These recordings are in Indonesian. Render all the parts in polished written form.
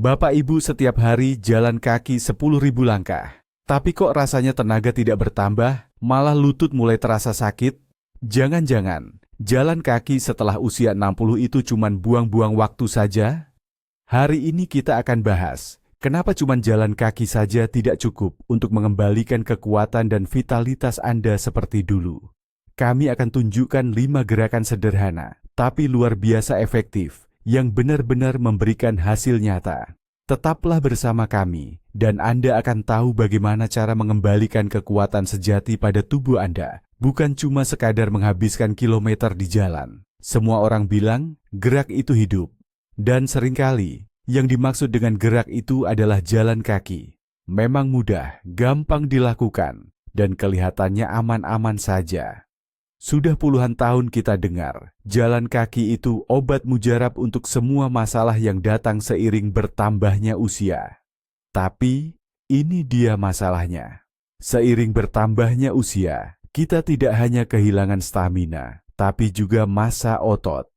Bapak Ibu setiap hari jalan kaki 10.000 langkah. Tapi kok rasanya tenaga tidak bertambah, malah lutut mulai terasa sakit? Jangan-jangan, jalan kaki setelah usia 60 itu cuman buang-buang waktu saja? Hari ini kita akan bahas, kenapa cuman jalan kaki saja tidak cukup untuk mengembalikan kekuatan dan vitalitas Anda seperti dulu. Kami akan tunjukkan 5 gerakan sederhana, tapi luar biasa efektif, yang benar-benar memberikan hasil nyata. Tetaplah bersama kami, dan Anda akan tahu bagaimana cara mengembalikan kekuatan sejati pada tubuh Anda, bukan cuma sekadar menghabiskan kilometer di jalan. Semua orang bilang, gerak itu hidup. Dan seringkali, yang dimaksud dengan gerak itu adalah jalan kaki. Memang mudah, gampang dilakukan, dan kelihatannya aman-aman saja. Sudah puluhan tahun kita dengar, jalan kaki itu obat mujarab untuk semua masalah yang datang seiring bertambahnya usia. Tapi, ini dia masalahnya. Seiring bertambahnya usia, kita tidak hanya kehilangan stamina, tapi juga massa otot.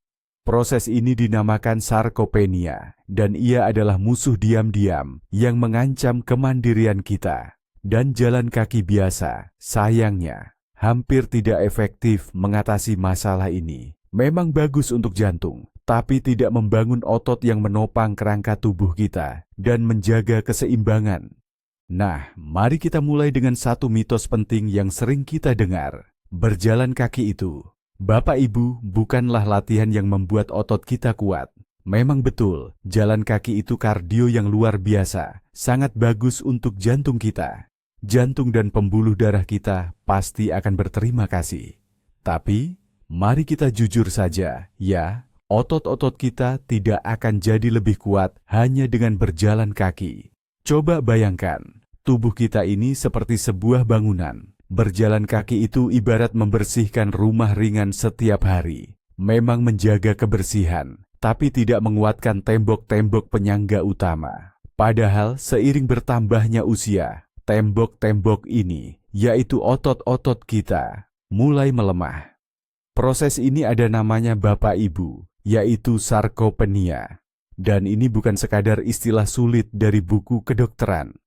Proses ini dinamakan sarkopenia, dan ia adalah musuh diam-diam yang mengancam kemandirian kita. Dan jalan kaki biasa, sayangnya, hampir tidak efektif mengatasi masalah ini. Memang bagus untuk jantung, tapi tidak membangun otot yang menopang kerangka tubuh kita dan menjaga keseimbangan. Nah, mari kita mulai dengan satu mitos penting yang sering kita dengar. Berjalan kaki itu, Bapak Ibu, bukanlah latihan yang membuat otot kita kuat. Memang betul, jalan kaki itu kardio yang luar biasa, sangat bagus untuk jantung kita. Jantung dan pembuluh darah kita pasti akan berterima kasih. Tapi, mari kita jujur saja, ya, otot-otot kita tidak akan jadi lebih kuat hanya dengan berjalan kaki. Coba bayangkan, tubuh kita ini seperti sebuah bangunan. Berjalan kaki itu ibarat membersihkan rumah ringan setiap hari. Memang menjaga kebersihan, tapi tidak menguatkan tembok-tembok penyangga utama. Padahal seiring bertambahnya usia, tembok-tembok ini, yaitu otot-otot kita, mulai melemah. Proses ini ada namanya Bapak Ibu, yaitu sarkopenia. Dan ini bukan sekadar istilah sulit dari buku kedokteran.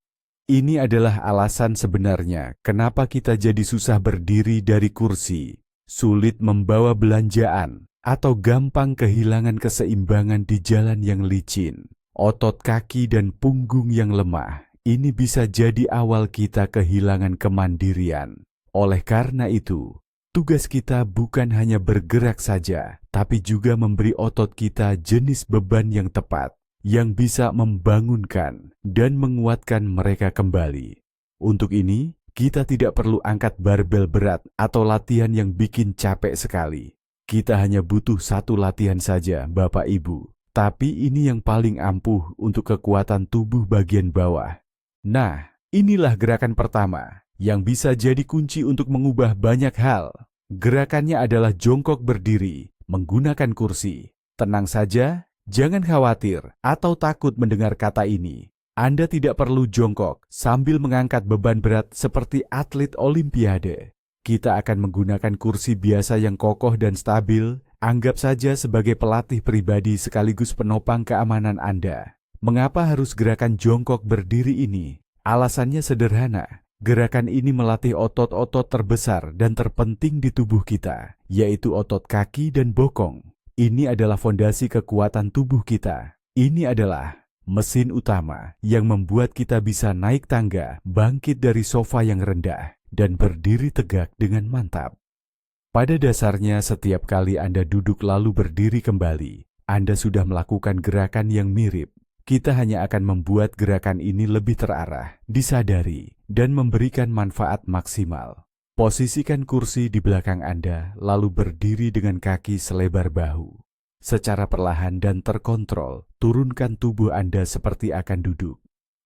Ini adalah alasan sebenarnya kenapa kita jadi susah berdiri dari kursi, sulit membawa belanjaan, atau gampang kehilangan keseimbangan di jalan yang licin. Otot kaki dan punggung yang lemah, ini bisa jadi awal kita kehilangan kemandirian. Oleh karena itu, tugas kita bukan hanya bergerak saja, tapi juga memberi otot kita jenis beban yang tepat, yang bisa membangunkan dan menguatkan mereka kembali. Untuk ini, kita tidak perlu angkat barbel berat atau latihan yang bikin capek sekali. Kita hanya butuh satu latihan saja, Bapak Ibu. Tapi ini yang paling ampuh untuk kekuatan tubuh bagian bawah. Nah, inilah gerakan pertama yang bisa jadi kunci untuk mengubah banyak hal. Gerakannya adalah jongkok berdiri, menggunakan kursi. Tenang saja, jangan khawatir atau takut mendengar kata ini. Anda tidak perlu jongkok sambil mengangkat beban berat seperti atlet olimpiade. Kita akan menggunakan kursi biasa yang kokoh dan stabil. Anggap saja sebagai pelatih pribadi sekaligus penopang keamanan Anda. Mengapa harus gerakan jongkok berdiri ini? Alasannya sederhana. Gerakan ini melatih otot-otot terbesar dan terpenting di tubuh kita, yaitu otot kaki dan bokong. Ini adalah fondasi kekuatan tubuh kita. Ini adalah mesin utama yang membuat kita bisa naik tangga, bangkit dari sofa yang rendah, dan berdiri tegak dengan mantap. Pada dasarnya, setiap kali Anda duduk lalu berdiri kembali, Anda sudah melakukan gerakan yang mirip. Kita hanya akan membuat gerakan ini lebih terarah, disadari, dan memberikan manfaat maksimal. Posisikan kursi di belakang Anda, lalu berdiri dengan kaki selebar bahu. Secara perlahan dan terkontrol, turunkan tubuh Anda seperti akan duduk.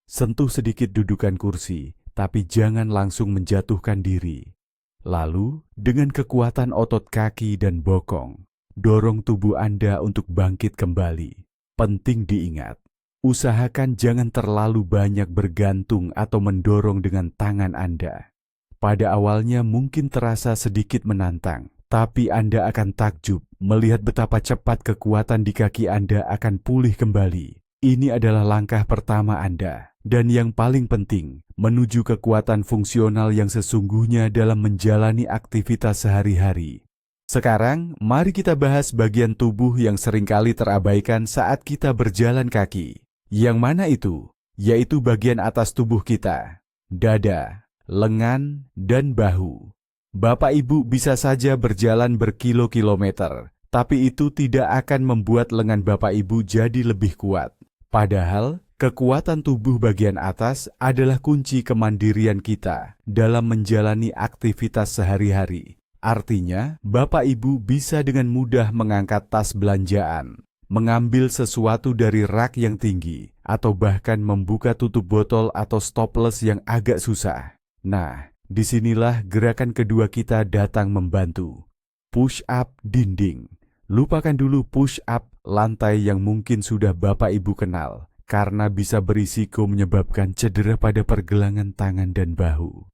Sentuh sedikit dudukan kursi, tapi jangan langsung menjatuhkan diri. Lalu, dengan kekuatan otot kaki dan bokong, dorong tubuh Anda untuk bangkit kembali. Penting diingat. Usahakan jangan terlalu banyak bergantung atau mendorong dengan tangan Anda. Pada awalnya mungkin terasa sedikit menantang, tapi Anda akan takjub melihat betapa cepat kekuatan di kaki Anda akan pulih kembali. Ini adalah langkah pertama Anda, dan yang paling penting, menuju kekuatan fungsional yang sesungguhnya dalam menjalani aktivitas sehari-hari. Sekarang, mari kita bahas bagian tubuh yang seringkali terabaikan saat kita berjalan kaki. Yang mana itu? Yaitu bagian atas tubuh kita, dada, lengan, dan bahu. Bapak Ibu bisa saja berjalan berkilo-kilometer, tapi itu tidak akan membuat lengan Bapak Ibu jadi lebih kuat. Padahal, kekuatan tubuh bagian atas adalah kunci kemandirian kita dalam menjalani aktivitas sehari-hari. Artinya, Bapak Ibu bisa dengan mudah mengangkat tas belanjaan, mengambil sesuatu dari rak yang tinggi, atau bahkan membuka tutup botol atau stopless yang agak susah. Nah, disinilah gerakan kedua kita datang membantu. Push up dinding. Lupakan dulu push up lantai yang mungkin sudah Bapak Ibu kenal, karena bisa berisiko menyebabkan cedera pada pergelangan tangan dan bahu.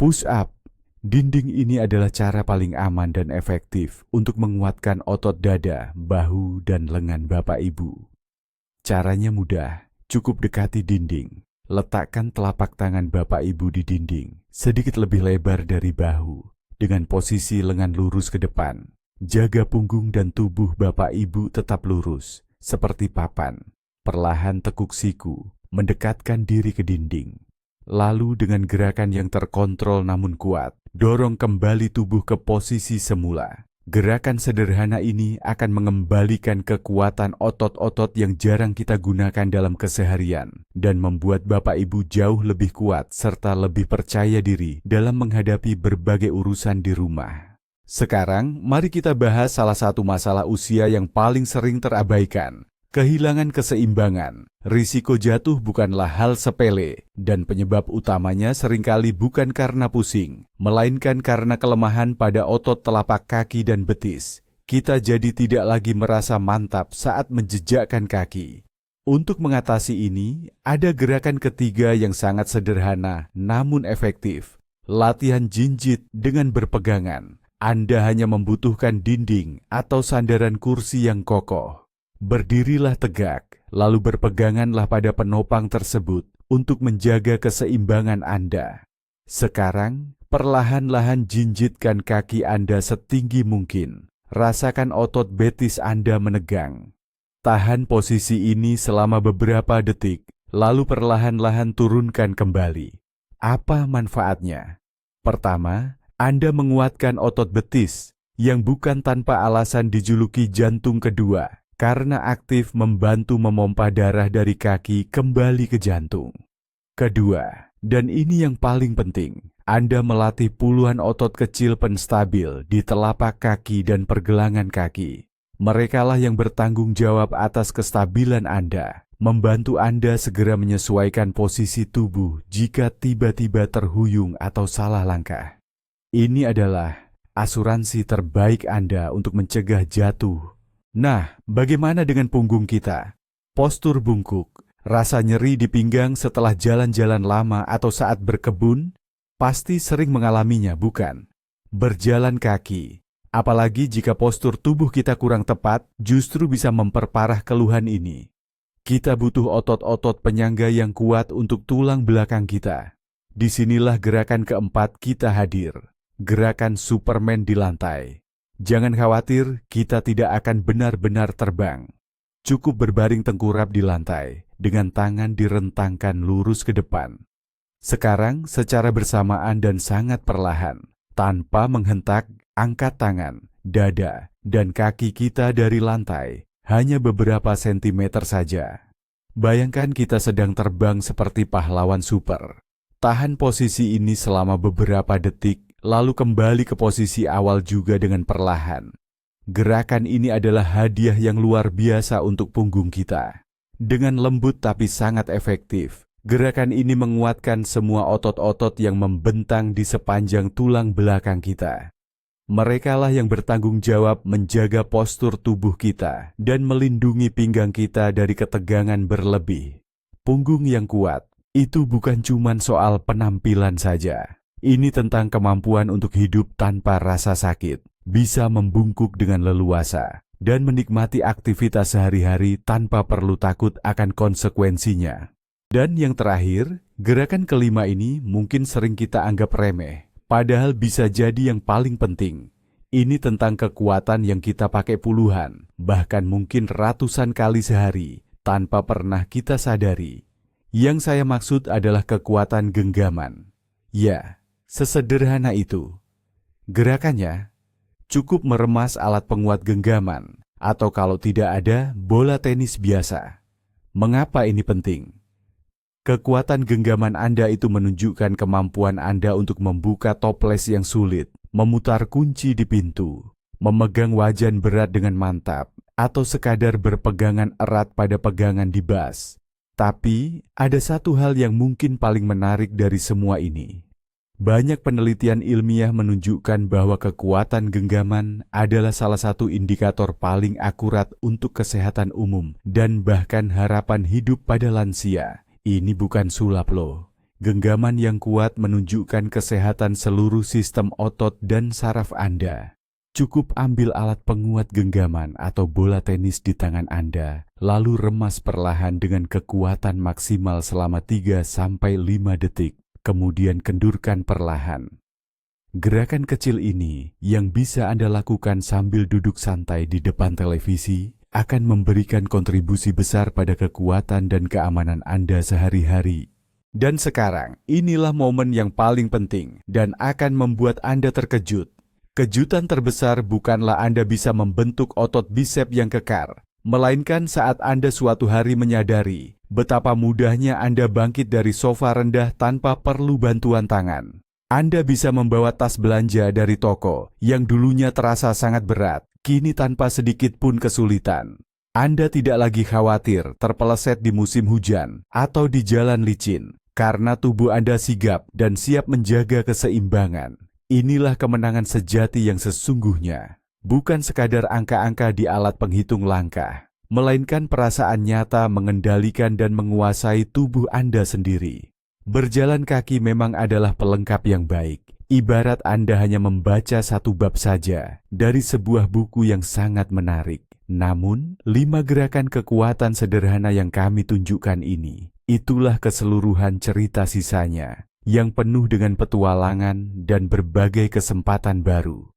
Push up dinding ini adalah cara paling aman dan efektif untuk menguatkan otot dada, bahu, dan lengan Bapak Ibu. Caranya mudah, cukup dekati dinding. Letakkan telapak tangan Bapak Ibu di dinding, sedikit lebih lebar dari bahu, dengan posisi lengan lurus ke depan. Jaga punggung dan tubuh Bapak Ibu tetap lurus, seperti papan. Perlahan tekuk siku, mendekatkan diri ke dinding. Lalu dengan gerakan yang terkontrol namun kuat, dorong kembali tubuh ke posisi semula. Gerakan sederhana ini akan mengembalikan kekuatan otot-otot yang jarang kita gunakan dalam keseharian dan membuat Bapak Ibu jauh lebih kuat serta lebih percaya diri dalam menghadapi berbagai urusan di rumah. Sekarang, mari kita bahas salah satu masalah usia yang paling sering terabaikan. Kehilangan keseimbangan. Risiko jatuh bukanlah hal sepele, dan penyebab utamanya seringkali bukan karena pusing, melainkan karena kelemahan pada otot telapak kaki dan betis. Kita jadi tidak lagi merasa mantap saat menjejakkan kaki. Untuk mengatasi ini, ada gerakan ketiga yang sangat sederhana namun efektif. Latihan jinjit dengan berpegangan. Anda hanya membutuhkan dinding atau sandaran kursi yang kokoh. Berdirilah tegak, lalu berpeganganlah pada penopang tersebut untuk menjaga keseimbangan Anda. Sekarang, perlahan-lahan jinjitkan kaki Anda setinggi mungkin. Rasakan otot betis Anda menegang. Tahan posisi ini selama beberapa detik, lalu perlahan-lahan turunkan kembali. Apa manfaatnya? Pertama, Anda menguatkan otot betis, yang bukan tanpa alasan dijuluki jantung kedua, karena aktif membantu memompa darah dari kaki kembali ke jantung. Kedua, dan ini yang paling penting, Anda melatih puluhan otot kecil penstabil di telapak kaki dan pergelangan kaki. Merekalah yang bertanggung jawab atas kestabilan Anda, membantu Anda segera menyesuaikan posisi tubuh jika tiba-tiba terhuyung atau salah langkah. Ini adalah asuransi terbaik Anda untuk mencegah jatuh. Nah, bagaimana dengan punggung kita? Postur bungkuk, rasa nyeri di pinggang setelah jalan-jalan lama atau saat berkebun? Pasti sering mengalaminya, bukan? Berjalan kaki, apalagi jika postur tubuh kita kurang tepat, justru bisa memperparah keluhan ini. Kita butuh otot-otot penyangga yang kuat untuk tulang belakang kita. Disinilah gerakan keempat kita hadir. Gerakan Superman di lantai. Jangan khawatir, kita tidak akan benar-benar terbang. Cukup berbaring tengkurap di lantai, dengan tangan direntangkan lurus ke depan. Sekarang, secara bersamaan dan sangat perlahan, tanpa menghentak, angkat tangan, dada, dan kaki kita dari lantai, hanya beberapa sentimeter saja. Bayangkan kita sedang terbang seperti pahlawan super. Tahan posisi ini selama beberapa detik, lalu kembali ke posisi awal juga dengan perlahan. Gerakan ini adalah hadiah yang luar biasa untuk punggung kita. Dengan lembut tapi sangat efektif, gerakan ini menguatkan semua otot-otot yang membentang di sepanjang tulang belakang kita. Merekalah yang bertanggung jawab menjaga postur tubuh kita dan melindungi pinggang kita dari ketegangan berlebih. Punggung yang kuat, itu bukan cuma soal penampilan saja. Ini tentang kemampuan untuk hidup tanpa rasa sakit, bisa membungkuk dengan leluasa, dan menikmati aktivitas sehari-hari tanpa perlu takut akan konsekuensinya. Dan yang terakhir, gerakan kelima ini mungkin sering kita anggap remeh, padahal bisa jadi yang paling penting. Ini tentang kekuatan yang kita pakai puluhan, bahkan mungkin ratusan kali sehari, tanpa pernah kita sadari. Yang saya maksud adalah kekuatan genggaman. Ya, sesederhana itu. Gerakannya cukup meremas alat penguat genggaman, atau kalau tidak ada, bola tenis biasa. Mengapa ini penting? Kekuatan genggaman Anda itu menunjukkan kemampuan Anda untuk membuka toples yang sulit, memutar kunci di pintu, memegang wajan berat dengan mantap, atau sekadar berpegangan erat pada pegangan di bas. Tapi, ada satu hal yang mungkin paling menarik dari semua ini. Banyak penelitian ilmiah menunjukkan bahwa kekuatan genggaman adalah salah satu indikator paling akurat untuk kesehatan umum dan bahkan harapan hidup pada lansia. Ini bukan sulap loh. Genggaman yang kuat menunjukkan kesehatan seluruh sistem otot dan saraf Anda. Cukup ambil alat penguat genggaman atau bola tenis di tangan Anda, lalu remas perlahan dengan kekuatan maksimal selama 3-5 detik. Kemudian kendurkan perlahan. Gerakan kecil ini yang bisa Anda lakukan sambil duduk santai di depan televisi akan memberikan kontribusi besar pada kekuatan dan keamanan Anda sehari-hari. Dan sekarang, inilah momen yang paling penting dan akan membuat Anda terkejut. Kejutan terbesar bukanlah Anda bisa membentuk otot bisep yang kekar, melainkan saat Anda suatu hari menyadari betapa mudahnya Anda bangkit dari sofa rendah tanpa perlu bantuan tangan. Anda bisa membawa tas belanja dari toko yang dulunya terasa sangat berat, kini tanpa sedikit pun kesulitan. Anda tidak lagi khawatir terpeleset di musim hujan atau di jalan licin, karena tubuh Anda sigap dan siap menjaga keseimbangan. Inilah kemenangan sejati yang sesungguhnya. Bukan sekadar angka-angka di alat penghitung langkah, melainkan perasaan nyata mengendalikan dan menguasai tubuh Anda sendiri. Berjalan kaki memang adalah pelengkap yang baik. Ibarat Anda hanya membaca satu bab saja dari sebuah buku yang sangat menarik. Namun, 5 gerakan kekuatan sederhana yang kami tunjukkan ini, itulah keseluruhan cerita sisanya, yang penuh dengan petualangan dan berbagai kesempatan baru.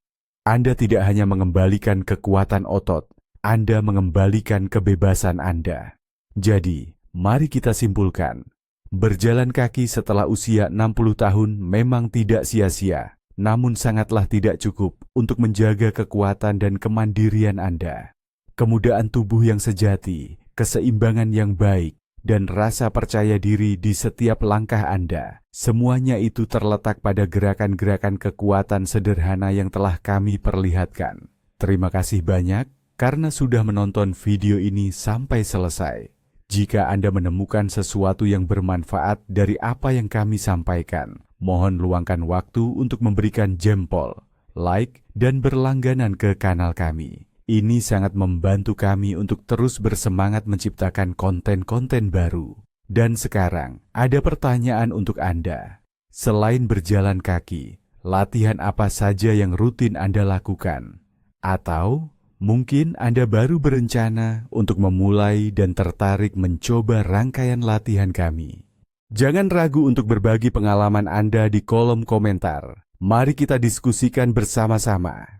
Anda tidak hanya mengembalikan kekuatan otot, Anda mengembalikan kebebasan Anda. Jadi, mari kita simpulkan, berjalan kaki setelah usia 60 tahun memang tidak sia-sia, namun sangatlah tidak cukup untuk menjaga kekuatan dan kemandirian Anda. Kemudaan tubuh yang sejati, keseimbangan yang baik, dan rasa percaya diri di setiap langkah Anda, semuanya itu terletak pada gerakan-gerakan kekuatan sederhana yang telah kami perlihatkan. Terima kasih banyak karena sudah menonton video ini sampai selesai. Jika Anda menemukan sesuatu yang bermanfaat dari apa yang kami sampaikan, mohon luangkan waktu untuk memberikan jempol, like, dan berlangganan ke kanal kami. Ini sangat membantu kami untuk terus bersemangat menciptakan konten-konten baru. Dan sekarang, ada pertanyaan untuk Anda. Selain berjalan kaki, latihan apa saja yang rutin Anda lakukan? Atau mungkin Anda baru berencana untuk memulai dan tertarik mencoba rangkaian latihan kami. Jangan ragu untuk berbagi pengalaman Anda di kolom komentar. Mari kita diskusikan bersama-sama.